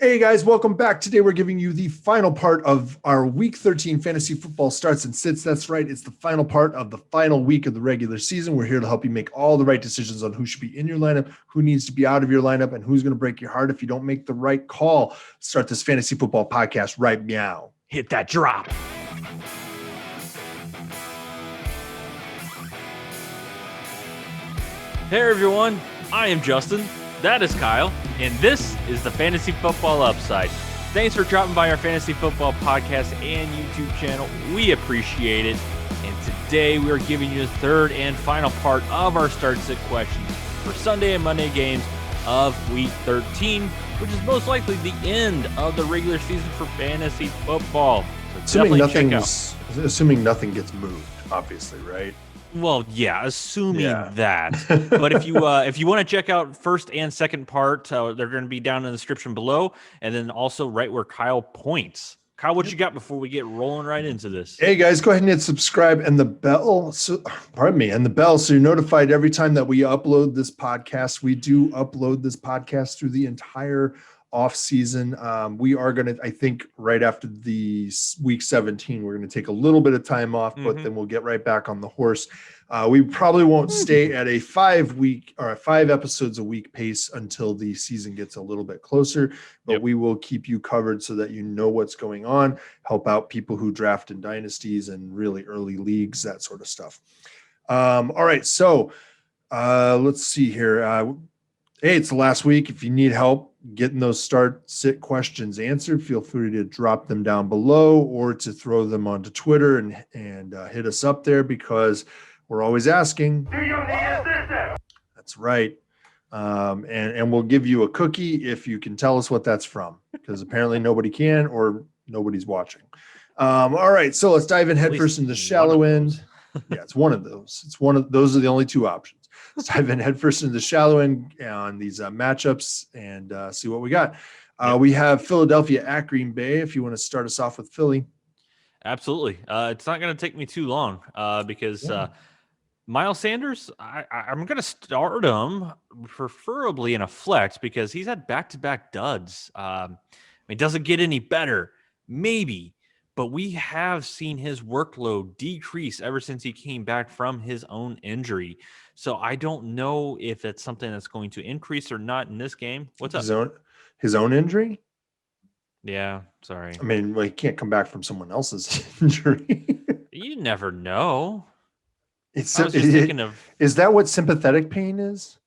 Hey guys, welcome back. Today we're giving you the final part of our Week 13 fantasy football starts and sits. That's right. It's the final part of the final week of the regular season. We're here to help you make all the right decisions on who should be in your lineup, who needs to be out of your lineup, and who's going to break your heart if you don't make the right call. Start this fantasy football podcast right now. Hit that drop. Hey everyone, I am Justin. That is Kyle, and this is the Fantasy Football Upside. Thanks for dropping by our Fantasy Football podcast and YouTube channel. We appreciate it. And today we are giving you the third and final part of our Start Sit questions for Sunday and Monday games of Week 13, which is most likely the end of the regular season for fantasy football. So assuming nothing gets moved, obviously, right? Well, yeah, assuming that. But if you want to check out first and second part, they're going to be down in the description below, and then also right where Kyle points. Kyle, what you got before we get rolling right into this? Hey guys, go ahead and hit subscribe and the bell. So you're notified every time that we upload this podcast. We do upload this podcast through the entire off season. We are going to, I think, right after the week 17, we're going to take a little bit of time off, but then we'll get right back on the horse. We probably won't stay at a 5 episodes a week pace until the season gets a little bit closer, but we will keep you covered so that you know what's going on, help out people who draft in dynasties and really early leagues, that sort of stuff. All right. So let's see here. Hey, it's the last week. If you need help getting those start sit questions answered, feel free to drop them down below or to throw them onto Twitter and hit us up there because we're always asking. Do you need assistance? That's right. And we'll give you a cookie if you can tell us what that's from, because apparently nobody can or nobody's watching. All right, so let's dive in headfirst into the shallow end. Yeah, it's one of those. Those are the only two options. Let's dive in headfirst into the shallow end on these matchups and see what we got. We have Philadelphia at Green Bay. If you want to start us off with Philly. Absolutely. It's not going to take me too long because Miles Sanders, I'm going to start him preferably in a flex because he's had back-to-back duds. It doesn't get any better, maybe, but we have seen his workload decrease ever since he came back from his own injury. So I don't know if it's something that's going to increase or not in this game. What's up? His own injury? Yeah, sorry. I mean, he can't come back from someone else's injury. You never know. Is that what sympathetic pain is?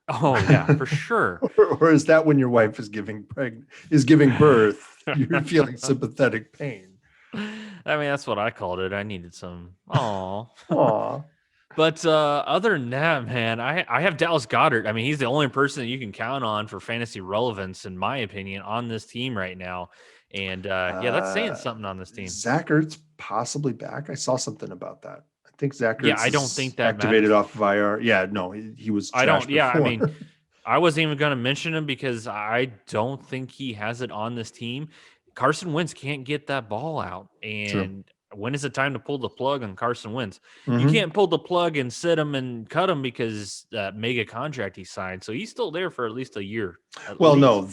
Oh yeah, for sure. or is that when your wife is giving birth, you're feeling sympathetic pain? I mean, that's what I called it. I needed some. Aw. But other than that, man, I have Dallas Goedert. I mean, he's the only person that you can count on for fantasy relevance, in my opinion, on this team right now. And that's saying something on this team. Zach Ertz possibly back. I saw something about that. I think Zach Ertz I don't think that activated matters. off of IR. Yeah, no, he was. I don't. Yeah, before. I mean, I wasn't even going to mention him because I don't think he has it on this team. Carson Wentz can't get that ball out, and when is it time to pull the plug on Carson Wentz? You can't pull the plug and sit him and cut him because that mega contract he signed. So he's still there for at least a year. No,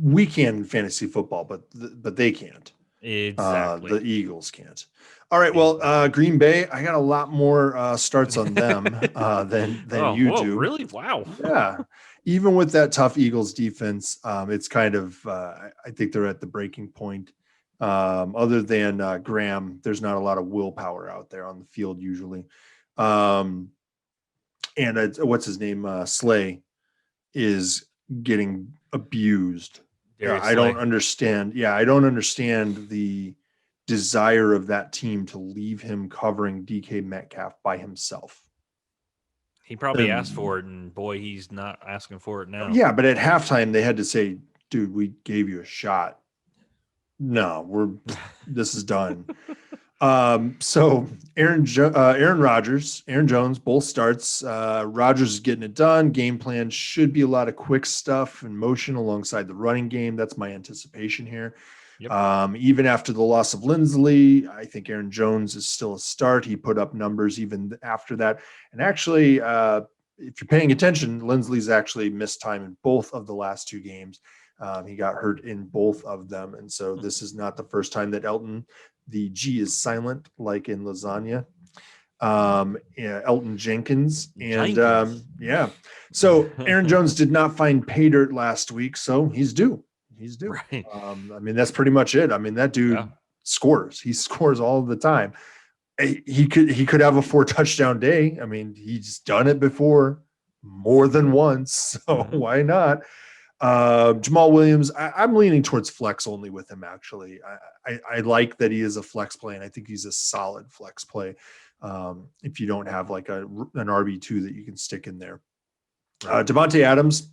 we can in fantasy football, but they can't. Exactly. The Eagles can't. All right. Well, Green Bay, I got a lot more starts on them than you do. Really? Wow. Yeah. Even with that tough Eagles defense, it's kind of I think they're at the breaking point. Other than Graham, there's not a lot of willpower out there on the field usually. And what's his name? Slay is getting abused. I don't understand. Yeah, I don't understand the desire of that team to leave him covering DK Metcalf by himself. He probably asked for it, and boy, he's not asking for it now. Yeah, but at halftime they had to say, "Dude, we gave you a shot." No, this is done. So Aaron Jones, both starts. Rodgers is getting it done. Game plan should be a lot of quick stuff and motion alongside the running game. That's my anticipation here. Yep. Even after the loss of Lindsley, I think Aaron Jones is still a start. He put up numbers even after that. And actually, if you're paying attention, Lindsley's actually missed time in both of the last two games. He got hurt in both of them. And so this is not the first time that the G is silent, like in lasagna. Elton Jenkins. And yeah. So Aaron Jones did not find pay dirt last week. So he's due. He's due. Right. I mean, that's pretty much it. I mean, that dude scores. He scores all the time. He could have a 4 touchdown day. I mean, he's done it before more than once. So why not? Jamal Williams, I'm leaning towards flex only with him. Actually, I like that he is a flex play, and I think he's a solid flex play. If you don't have like an RB2 that you can stick in there. Devontae Adams,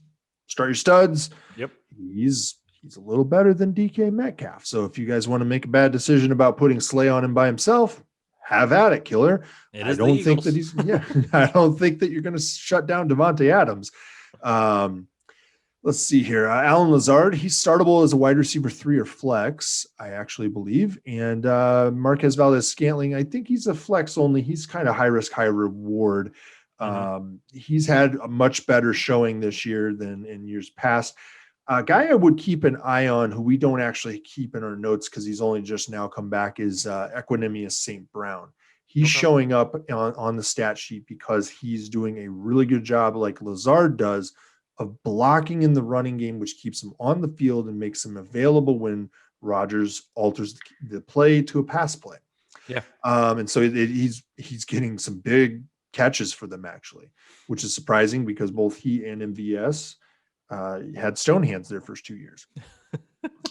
start your studs. Yep. He's a little better than DK Metcalf. So if you guys want to make a bad decision about putting Slay on him by himself, have at it, killer. I don't think that I don't think that you're going to shut down Devontae Adams. Let's see here. Alan Lazard, he's startable as a wide receiver 3 or flex, I actually believe. And Marquez Valdez-Scantling, I think he's a flex only. He's kind of high risk, high reward. He's had a much better showing this year than in years past. A guy I would keep an eye on who we don't actually keep in our notes because he's only just now come back is Equanimous St. Brown. He's showing up on the stat sheet because he's doing a really good job like Lazard does of blocking in the running game, which keeps him on the field and makes him available when Rodgers alters the play to a pass play. Yeah. And so he's getting some big catches for them actually, which is surprising because both he and MVS had stone hands their first 2 years.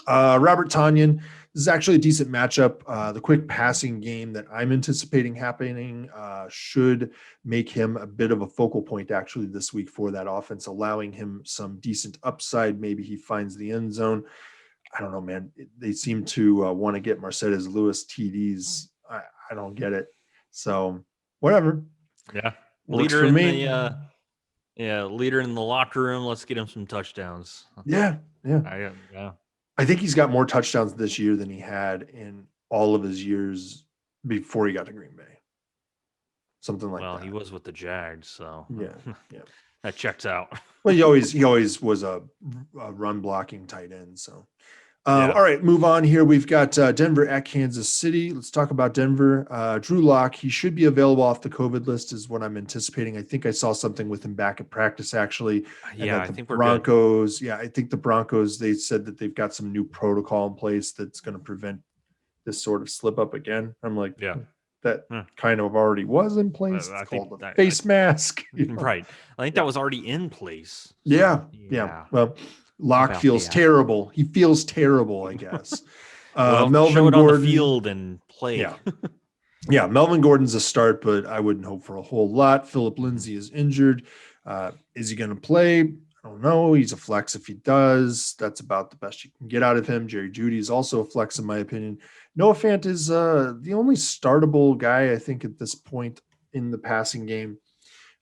Robert Tonyan, this is actually a decent matchup. The quick passing game that I'm anticipating happening should make him a bit of a focal point actually this week for that offense, allowing him some decent upside. Maybe he finds the end zone. I don't know, man. They seem to want to get Mercedes Lewis TDs. I don't get it. So whatever. Yeah. Works for me. Leader in the locker room. Let's get him some touchdowns. Yeah. I think he's got more touchdowns this year than he had in all of his years before he got to Green Bay. Something like that. Well, he was with the Jags, so yeah. That checks out. Well, he always was a run blocking tight end. So, all right, move on here. We've got Denver at Kansas City. Let's talk about Denver. Drew Lock, he should be available off the COVID list is what I'm anticipating. I think I saw something with him back at practice, actually. Yeah, I think Broncos. Yeah, I think the Broncos, they said that they've got some new protocol in place that's going to prevent this sort of slip up again. I'm like, that kind of already was in place. It's called a face mask. Right. I think that was already in place. So, yeah. Well, Locke feels terrible. He feels terrible, I guess. Melvin show it Gordon on the field and play. Yeah. Melvin Gordon's a start, but I wouldn't hope for a whole lot. Philip Lindsay is injured. Is he going to play? I don't know. He's a flex if he does. That's about the best you can get out of him. Jerry Jeudy is also a flex, in my opinion. Noah Fant is the only startable guy, I think, at this point in the passing game.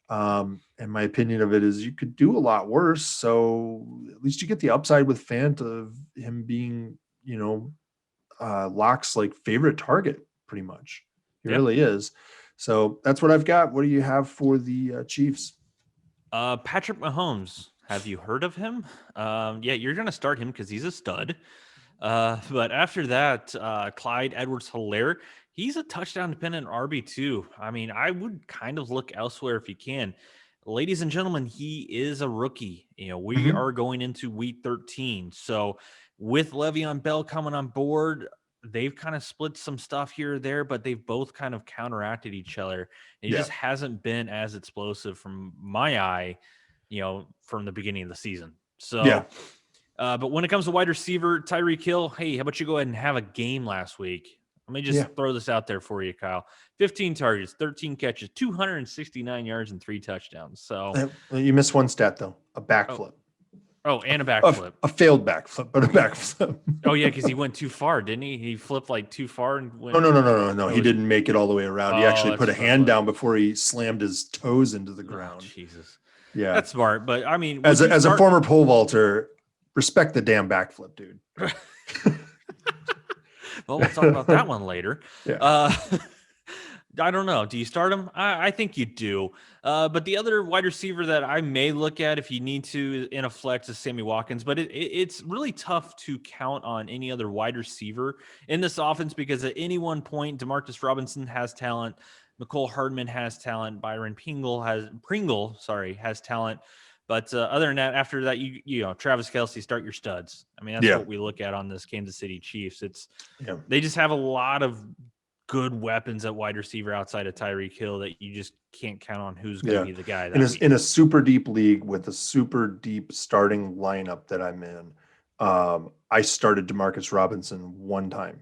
And my opinion of it is you could do a lot worse. So at least you get the upside with Fant of him being, Locke's like favorite target pretty much. He really is. So that's what I've got. What do you have for the Chiefs? Patrick Mahomes. Have you heard of him? You're going to start him because he's a stud. But after that, Clyde Edwards-Helaire, he's a touchdown-dependent RB2. I mean, I would kind of look elsewhere if you can. Ladies and gentlemen, he is a rookie. We are going into week 13. So with Le'Veon Bell coming on board, they've kind of split some stuff here or there, but they've both kind of counteracted each other. It just hasn't been as explosive from my eye, from the beginning of the season. So, but when it comes to wide receiver, Tyreek Hill, hey, how about you go ahead and have a game last week? Let me just throw this out there for you, Kyle. 15 targets, 13 catches, 269 yards, and 3 touchdowns. So you missed one stat, though, a backflip. Oh, and a backflip. A failed backflip, but a backflip. Oh, yeah, because he went too far, didn't he? He flipped like too far. And went. No. He didn't make it all the way around. He actually put a hand down before he slammed his toes into the ground. Oh, Jesus. Yeah. That's smart. But, I mean, as a former pole vaulter, respect the damn backflip, dude. Well, we'll talk about that one later. I don't know. Do you start him? I think you do. But the other wide receiver that I may look at if you need to in a flex is Sammy Watkins. But it's really tough to count on any other wide receiver in this offense because at any one point, Demarcus Robinson has talent. McCole Hardman has talent. Byron Pringle has talent. But other than that, after that, you know, Travis Kelce, start your studs. I mean, that's Yeah. what we look at on this Kansas City Chiefs. Yeah. They just have a lot of good weapons at wide receiver outside of Tyreek Hill that you just can't count on who's going to be the guy. In a super deep league with a super deep starting lineup that I'm in, I started Demarcus Robinson one time,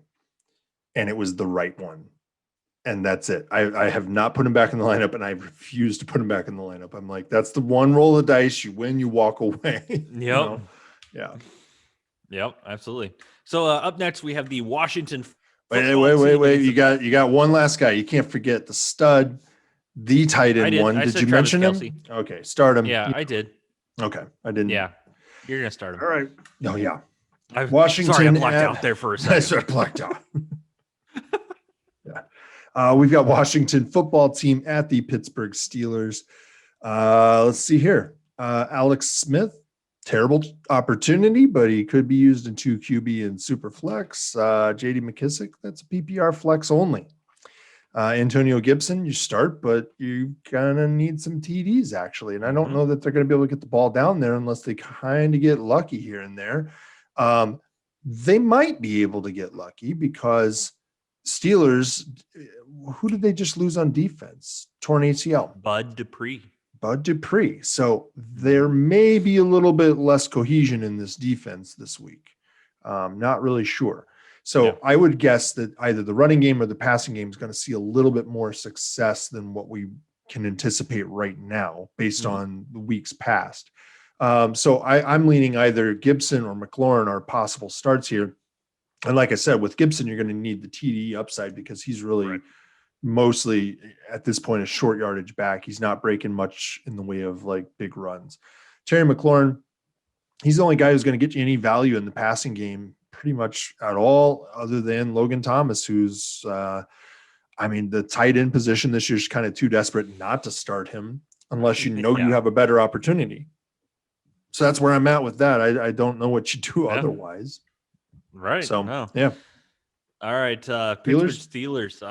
and it was the right one. And that's it. I have not put him back in the lineup, and I refuse to put him back in the lineup. I'm like, that's the one roll of dice. You win, you walk away. Yep. You know? Yeah. Yep. Absolutely. So up next, we have the Washington. Wait. You got one last guy. You can't forget the stud, the tight end one. Did you mention him? Okay, start him. Yeah, I did. Okay, I didn't. Yeah, you're gonna start him. All right. Oh yeah. Washington. Sorry, I blacked out there for a second. I started blacked out. Yeah. We've got Washington football team at the Pittsburgh Steelers. Let's see here. Alex Smith, terrible opportunity, but he could be used in 2 QB and super flex. JD McKissick, that's a PPR flex only. Antonio Gibson, you start, but you're going to need some TDs actually. And I don't know that they're going to be able to get the ball down there unless they kind of get lucky here and there. They might be able to get lucky because Steelers, who did they just lose on defense? Torn ACL. Bud Dupree. So there may be a little bit less cohesion in this defense this week. Not really sure. So I would guess that either the running game or the passing game is going to see a little bit more success than what we can anticipate right now based on the weeks past. So I'm leaning either Gibson or McLaurin are possible starts here. And like I said, with Gibson, you're going to need the TD upside because he's really mostly at this point a short yardage back. He's not breaking much in the way of like big runs. Terry McLaurin, he's the only guy who's going to get you any value in the passing game pretty much at all other than Logan Thomas, who's the tight end position this year is kind of too desperate not to start him unless you know you have a better opportunity. So that's where I'm at with that. I don't know what you do otherwise. Right. So, yeah. All right. Pittsburgh Steelers.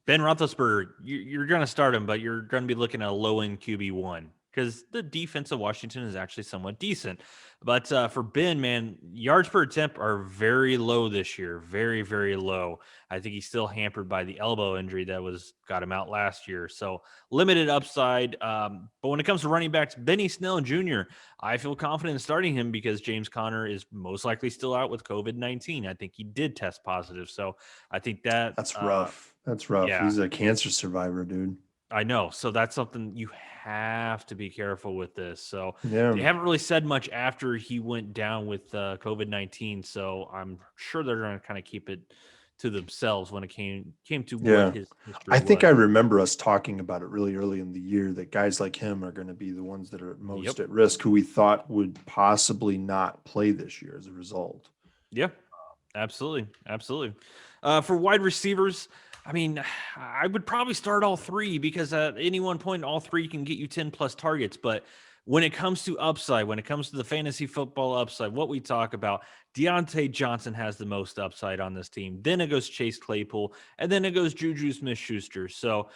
Ben Roethlisberger, you're going to start him, but you're going to be looking at a low-end QB1 because the defense of Washington is actually somewhat decent. But for Ben, man, yards per attempt are very low this year. Very, very low. I think he's still hampered by the elbow injury that got him out last year. So limited upside. But when it comes to running backs, Benny Snell Jr., I feel confident in starting him because James Conner is most likely still out with COVID-19. I think he did test positive. So I think that's rough. That's rough. Yeah. He's a cancer survivor, dude. I know. So that's something you have to be careful with this. So they haven't really said much after he went down with COVID-19. So I'm sure they're going to kind of keep it to themselves when it came to what his history I think I remember us talking about it really early in the year that guys like him are going to be the ones that are most at risk, who we thought would possibly not play this year as a result. Yeah, absolutely. Absolutely. For wide receivers, I mean, I would probably start all three because at any one point, all three can get you 10 plus targets. But when it comes to upside, when it comes to the fantasy football upside, what we talk about, Deontay Johnson has the most upside on this team. Then it goes Chase Claypool, and then it goes Juju Smith-Schuster. So,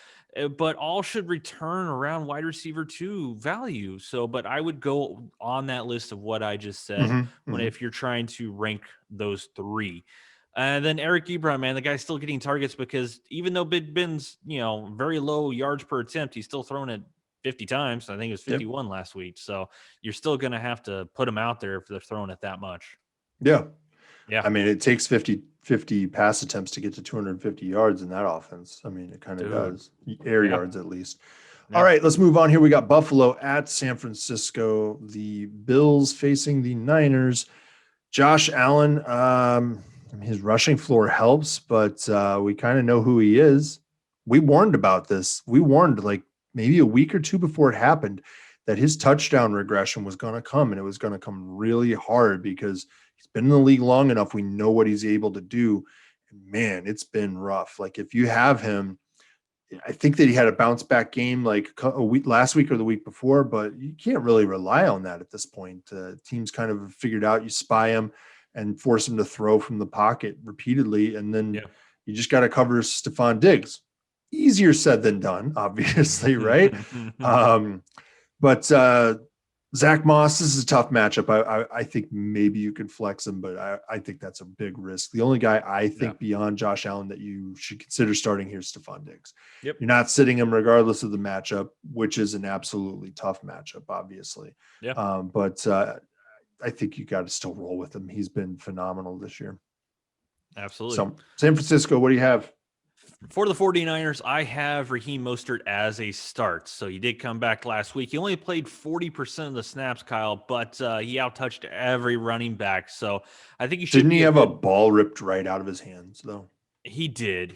but all should return around wide receiver 2 value. So, but I would go on that list of what I just said if you're trying to rank those three. And then Eric Ebron, man, the guy's still getting targets because even though Big Ben's, very low yards per attempt, he's still throwing it 50 times. I think it was 51 last week. So you're still going to have to put him out there if they're throwing it that much. Yeah. Yeah. I mean, it takes 50 pass attempts to get to 250 yards in that offense. I mean, it kind of does. Air yards at least. Yeah. All right, let's move on here. We got Buffalo at San Francisco. The Bills facing the Niners. Josh Allen, his rushing floor helps, but we kind of know who he is. We warned about this. We warned like maybe a week or two before it happened that his touchdown regression was going to come, and it was going to come really hard because he's been in the league long enough. We know what he's able to do. And man, it's been rough. Like if you have him, I think that he had a bounce back game like a week last week or the week before, but you can't really rely on that at this point. Teams kind of figured out you spy him and force him to throw from the pocket repeatedly, and then you just got to cover Stephon Diggs. Easier said than done, obviously, right? But Zach Moss, this is a tough matchup. I think maybe you could flex him, but I think that's a big risk. The only guy I think beyond Josh Allen that you should consider starting here is Stephon Diggs. Yep. You're not sitting him regardless of the matchup, which is an absolutely tough matchup, obviously. Yeah. But I think you got to still roll with him. He's been phenomenal this year. Absolutely. So San Francisco, what do you have? For the 49ers, I have Raheem Mostert as a start. So he did come back last week. He only played 40% of the snaps, Kyle, but he outtouched every running back. So I think he should. Didn't he have a ball ripped right out of his hands, though? He did,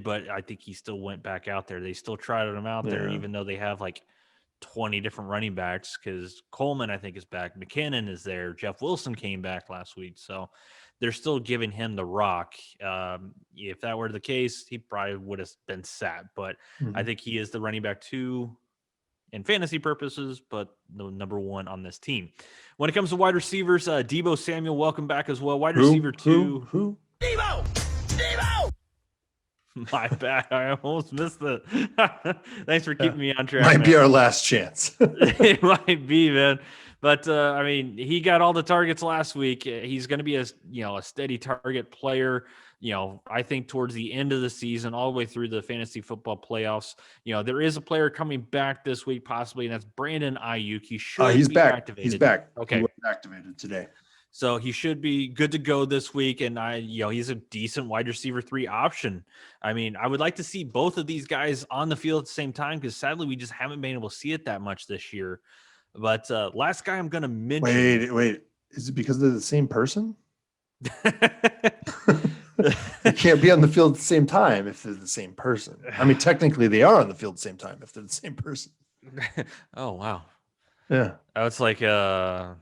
but I think he still went back out there. They still tried him out there, even though they have like 20 different running backs, because Coleman, I think, is back. McKinnon is there. Jeff Wilson came back last week. So they're still giving him the rock. If that were the case, he probably would have been sat. But I think he is the running back 2 in fantasy purposes, but the number 1 on this team. When it comes to wide receivers, Deebo Samuel, welcome back as well. Wide receiver 2. Who? Deebo! My bad. I almost missed it. Thanks for keeping me on track. Might be our last chance. It might be, man. But I mean, he got all the targets last week. He's going to be a steady target player. I think towards the end of the season, all the way through the fantasy football playoffs. There is a player coming back this week, possibly, and that's Brandon Ayuk. He should. He's be back. activated. He's back. Okay, he was activated today. So he should be good to go this week, and he's a decent wide receiver 3 option. I mean, I would like to see both of these guys on the field at the same time, because sadly we just haven't been able to see it that much this year. But last guy I'm going to mention. Wait, is it because they're the same person? They can't be on the field at the same time if they're the same person. I mean, technically they are on the field at the same time if they're the same person. Oh wow. Yeah. I was like, oh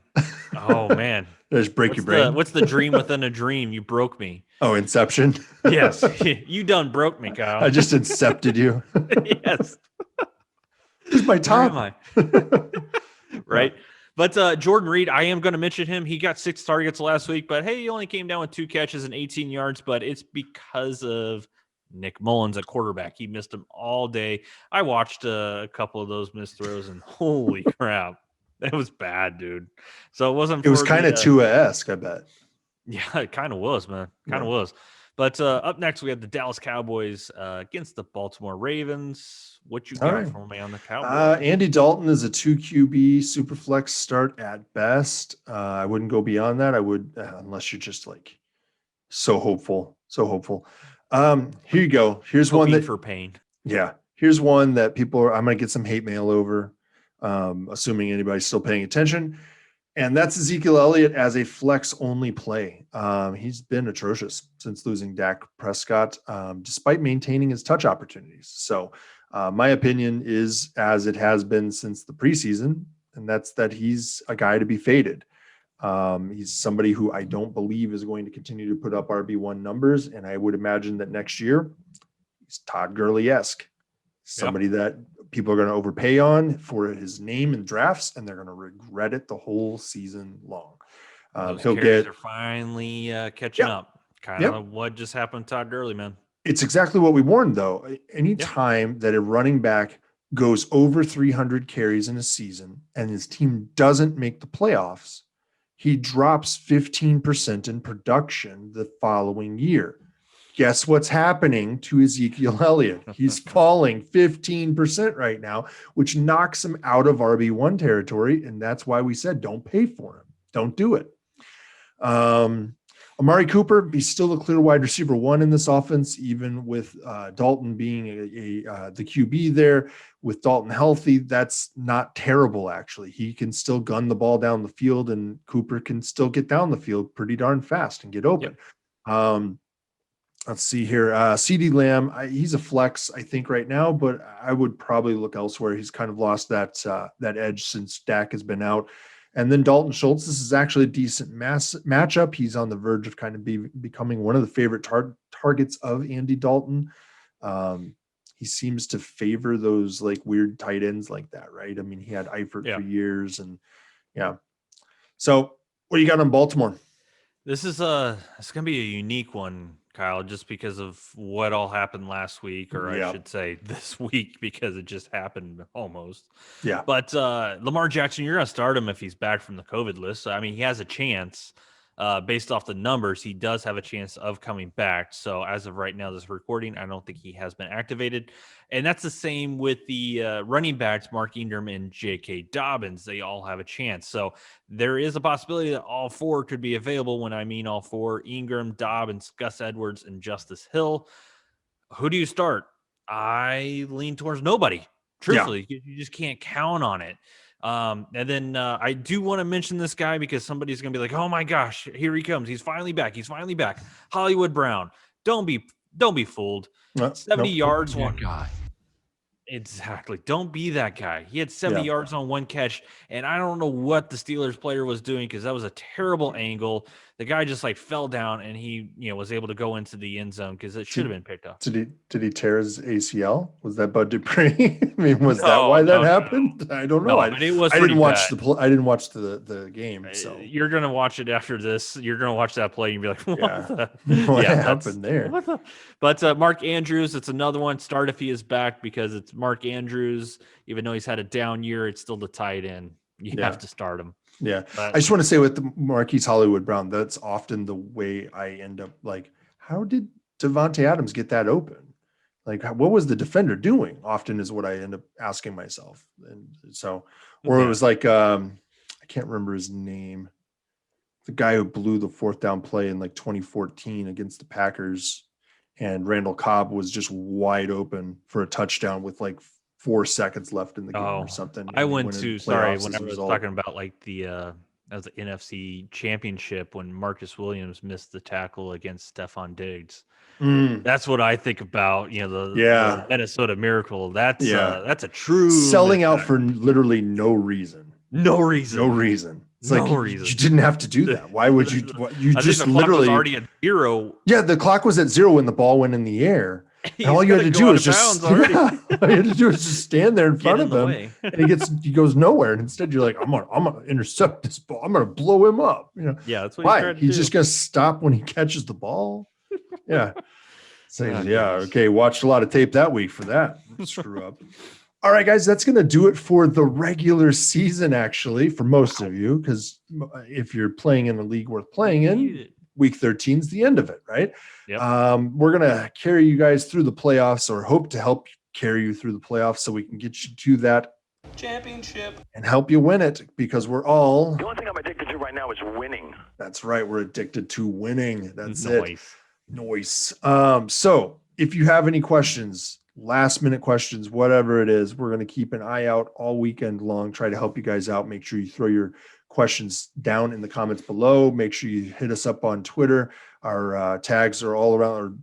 man. Just break your brain. What's the dream within a dream? You broke me. Oh, Inception. Yes. You done broke me, Kyle. I just incepted you. Yes. Here's my top. Where am I? Right. But Jordan Reed, I am going to mention him. He got 6 targets last week, but hey, he only came down with 2 catches and 18 yards, but it's because of Nick Mullins at quarterback. He missed him all day. I watched a couple of those missed throws, and holy crap, that was bad, dude. So it wasn't. It was kind of Tua-esque, I bet. Yeah, it kind of was, man. Kind of was. But up next, we have the Dallas Cowboys against the Baltimore Ravens. What you got for me on the Cowboys? Andy Dalton is a 2 QB super flex start at best. I wouldn't go beyond that. I would, unless you're just like so hopeful. Here you go. Here's one that for pain. Yeah. Here's one that I'm going to get some hate mail over, assuming anybody's still paying attention. And that's Ezekiel Elliott as a flex only play. He's been atrocious since losing Dak Prescott, despite maintaining his touch opportunities. So my opinion is, as it has been since the preseason, and that's that he's a guy to be faded. He's somebody who I don't believe is going to continue to put up RB1 numbers. And I would imagine that next year he's Todd Gurley-esque, somebody that people are going to overpay on for his name in drafts, and they're going to regret it the whole season long. They're finally catching up. Kind of what just happened to Todd Gurley, man. It's exactly what we warned, though. Anytime that a running back goes over 300 carries in a season and his team doesn't make the playoffs, he drops 15% in production the following year. Guess what's happening to Ezekiel Elliott? He's falling 15% right now, which knocks him out of RB1 territory. And that's why we said, don't pay for him. Don't do it. Amari Cooper, he's still a clear wide receiver 1 in this offense, even with Dalton being the QB there. With Dalton healthy, that's not terrible, actually. He can still gun the ball down the field, and Cooper can still get down the field pretty darn fast and get open. Let's see here. CeeDee Lamb, he's a flex, I think, right now, but I would probably look elsewhere. He's kind of lost that edge since Dak has been out. And then Dalton Schultz, this is actually a decent matchup. He's on the verge of kind of becoming one of the favorite targets of Andy Dalton. he seems to favor those like weird tight ends like that, right? I mean, he had Eifert for years, and yeah. So what do you got on Baltimore? This is it's gonna be a unique one, Kyle, just because of what all happened last week, or I should say this week, because it just happened almost. Yeah. But Lamar Jackson, you're gonna start him if he's back from the COVID list. So, I mean, he has a chance. Based off the numbers, he does have a chance of coming back. So as of right now, this recording, I don't think he has been activated. And that's the same with the running backs, Mark Ingram and J.K. Dobbins. They all have a chance. So there is a possibility that all four could be available. When I mean all four: Ingram, Dobbins, Gus Edwards, and Justice Hill. Who do you start? I lean towards nobody. Truthfully, you just can't count on it. And then I do want to mention this guy because somebody's going to be like, oh my gosh, here he comes. He's finally back. Hollywood Brown. Don't be fooled. 70 yards. One guy. Exactly. Don't be that guy. He had 70 yards on one catch, and I don't know what the Steelers player was doing, because that was a terrible angle. The guy just like fell down, and he was able to go into the end zone because it should have been picked up. Did he tear his ACL? Was that Bud Dupree? I mean, was that why that happened? No. I don't know. But it was. I didn't watch the game. So you're gonna watch it after this. You're gonna watch that play and be like, what happened there? But Mark Andrews, it's another one. Start if he is back, because it's Mark Andrews. Even though he's had a down year, it's still the tight end. You have to start him. Yeah. I just want to say with the Marquise Hollywood Brown, that's often the way I end up like, how did Devontae Adams get that open? Like, what was the defender doing? Often is what I end up asking myself. And so, or it was like, I can't remember his name. The guy who blew the fourth down play in like 2014 against the Packers, and Randall Cobb was just wide open for a touchdown with like 4 seconds left in the game or something. I went to, sorry, when I was talking about like the as the NFC Championship, when Marcus Williams missed the tackle against Stephon Diggs. That's what I think about, the Minnesota Miracle. That's a true selling out for literally no reason. No reason. It's like you didn't have to do that. Why would you? You just literally already at 0. Yeah, the clock was at 0 when the ball went in the air. And all you had to do is just all you had to do is just stand there in front of him, and he goes nowhere. And instead, you're like, I'm gonna intercept this ball. I'm gonna blow him up. Yeah, that's what why he's just gonna stop when he catches the ball. Yeah. So okay. Watched a lot of tape that week for that. Screw up. All right, guys, that's going to do it for the regular season, actually, for most of you, because if you're playing in a league worth playing in, week 13 is the end of it, right? Yep. We're going to carry you guys through the playoffs, or hope to help carry you through the playoffs so we can get you to that championship and help you win it, because we're all... The only thing I'm addicted to right now is winning. That's right. We're addicted to winning. That's it. Nice. So if you have any questions, last minute questions, whatever it is, we're going to keep an eye out all weekend long, try to help you guys out. Make sure you throw your questions down in the comments below. Make sure you hit us up on Twitter. Our tags are all around, or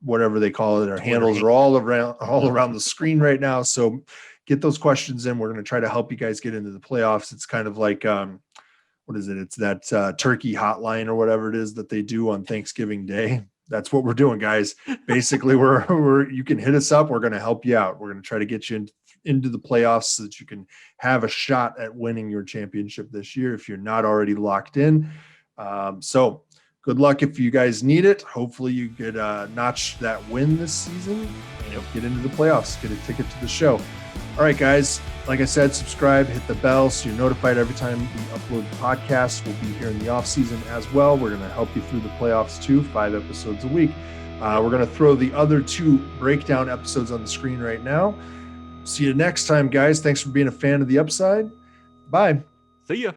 whatever they call it. Our handles are all around the screen right now. So get those questions in. We're going to try to help you guys get into the playoffs. It's kind of like, what is it? It's that turkey hotline or whatever it is that they do on Thanksgiving Day. That's what we're doing, guys. Basically, we're you can hit us up. We're going to help you out. We're going to try to get you into the playoffs so that you can have a shot at winning your championship this year if you're not already locked in. So good luck if you guys need it. Hopefully you get notch that win this season and get into the playoffs, get a ticket to the show. All right, guys. Like I said, subscribe, hit the bell so you're notified every time we upload the podcast. We'll be here in the off season as well. We're going to help you through the playoffs too, 5 episodes a week. We're going to throw the other 2 breakdown episodes on the screen right now. See you next time, guys. Thanks for being a fan of the Upside. Bye. See ya.